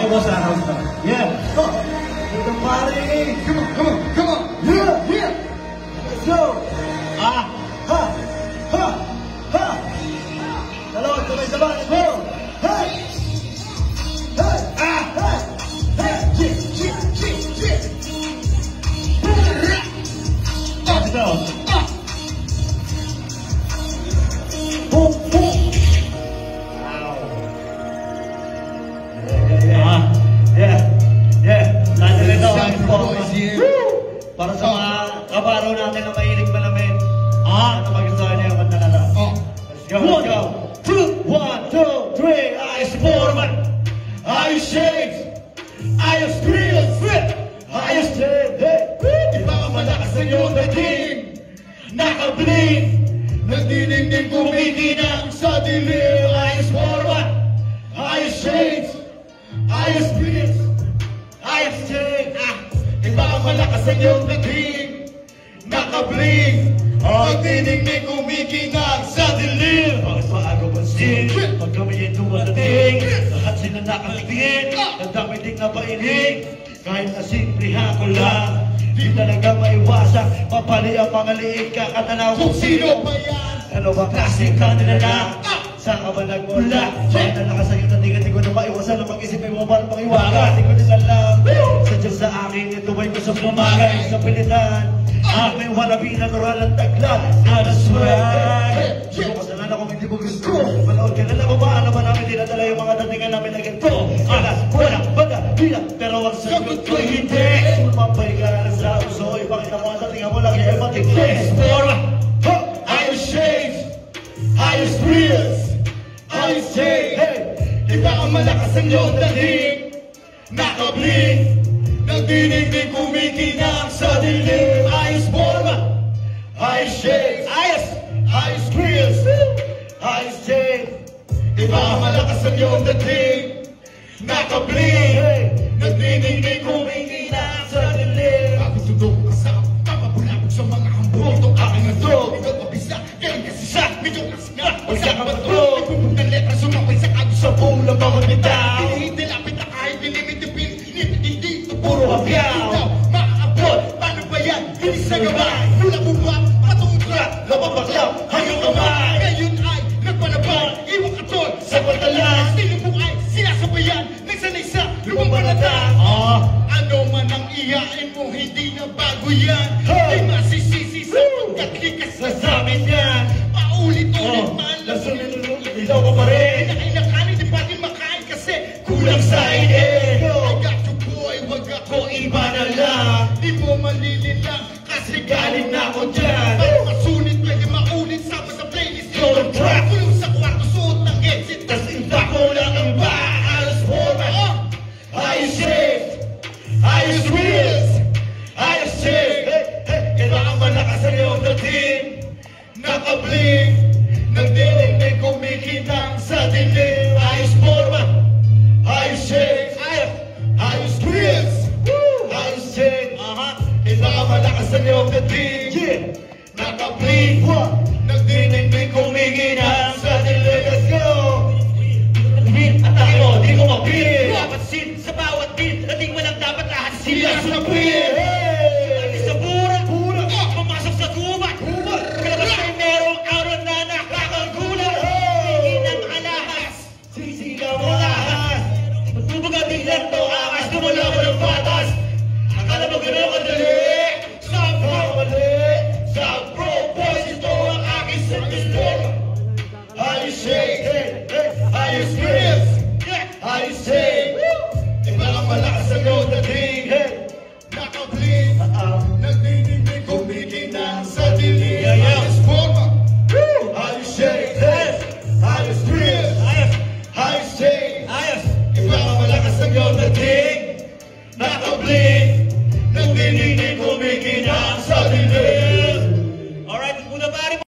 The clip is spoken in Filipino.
Okay, boss, house pa. Yeah. Go. With the party. Come on, come on, come on. Yeah, yeah. Let's go. Ah. Ha. Ha. Ha. Dalawa, sabay-sabay. Let's go. Hey. Hey. Ah. Hey. Hey. Chip, chip, chip, chip. Let's go. Boom, boom. Para sa mga kabaro natin na mahilig malamin. Ano magustuhan niya yung kanta na lang? Let's go, let's go. 1, 2, 3. Ayos format. Ayos shades. Ayos grills. Ayos shades. Iba ka malakas ang iyong dating. Naka-bleed. Nagdinigdig kumikinang sa dilim. Ayos format. Ayos shades. Ayos grills. Ayos shades. Iba ang malakas ang iyong dating. Naka-bling. Nagdinigdig kumikinang sa dilim. Bakit maaga pansin? Pag kami ito madating, lahat sila nakatingin. Nagdamiting na painig. Kahit na simplihan ko lang, di talaga maiwasan. Mapali ang mga liig kakatanaw. Kung sino ba yan? Ano ba klaseng kanila lang? Saan ka ba nagmula? Bakit na nakasa'yo na di ko na maiwasan na mag-isip ay mabal pakiwala. Di ko din alam. Sa Diyos sa akin, ito ay gusto pumagay sa pilitan. Aking wanabi na natural ang tagla. Nada swag. Di ko kasalanan kung hindi mo gusto. Manood ka na lang ba? Ano ba namin dinadala yung mga datingan namin na ganito? Alas, wala, baga, bila. Pero ang sagot ko'y hindi. Mapay ka na sa uso. Ipakita mo ang datingan mo lang yung matiklis. Ayos shades. Ayos reels. Ayos shades. Iba ang malakas ang iyong dating. Naka-bling. Nagdinigdig kumikinang sa dilim. Ayos forma. Ayos shades. Ayos grills. Ayos shades. Iba ang malakas ang iyong dating. Naka-bling. Nagdinigdig kumikinang sa dilim. Bakit tudok ka sa kapapulabog sa mga hambog? Itong aking andog. Ikaw mabisa, kaya kasi siya. Medyo kasi nga, wala ka matulog. Ipupunta ng letra, sumapay sa kado sa buong lang mga bitaw. Hinihilapit na kahit nilimit yung hindi puro hangyaw. Makaabot, paano ba yan? Hindi sa gabay. Mula bubak, patungkrat, lababaklaw, hanggang kamay. Ngayon ay nagpanaban, iwang katol sa patalas. Tinubong ay sinasabayan, nagsanay sa lumang panatang. Ano man ang iyain mo, hindi na bago yan. Di masisisi sa pagkatlikas na sa amin yan. Paulit-ulit man, lasunod-unod, ilaw ka pa rin. Kinakain, di pa din makain kasi kulang sa inin. Wag ako iba na lang. Di mo malililang kasi galing na ako dyan. Para masunit, pwede maulit sama sa playlist. Yung track kulong sa kwarto, suot ng exit. Tas iba ko lang ang ba. Ayos format. Ayos shades. Ayos reels. Ayos shades. Kailangan malakas ang iyong dating. Naka-bling. Nagdinigdig kumikinang sa dilim. Ayos format. Ayos shades. Ayos grills. Ayos shades. Iba ka malakas ang iyong dating. Naka-bling. Nagdinigdig kumikinang sa dilim. Let's go. Atake mo, di ko mapil. Mapansin sa bawat beat. Dating walang dapat lahat sila sunapil. Lagi sa burak. Pumasok sa gubat. Kalabas ay merong auron na nakakagulat. Hindi na makalahas. Sisigaw mo lahas. Magbubuga biglang to. Akas tumula mo ng patas. Akala mo gano'n kadali. Sa mali. Sa pro boys, ito ang aking service. Ayos shades. Ayos grills. Ayos shades. Iba ang malakas ang iyong dating. Naka-bling.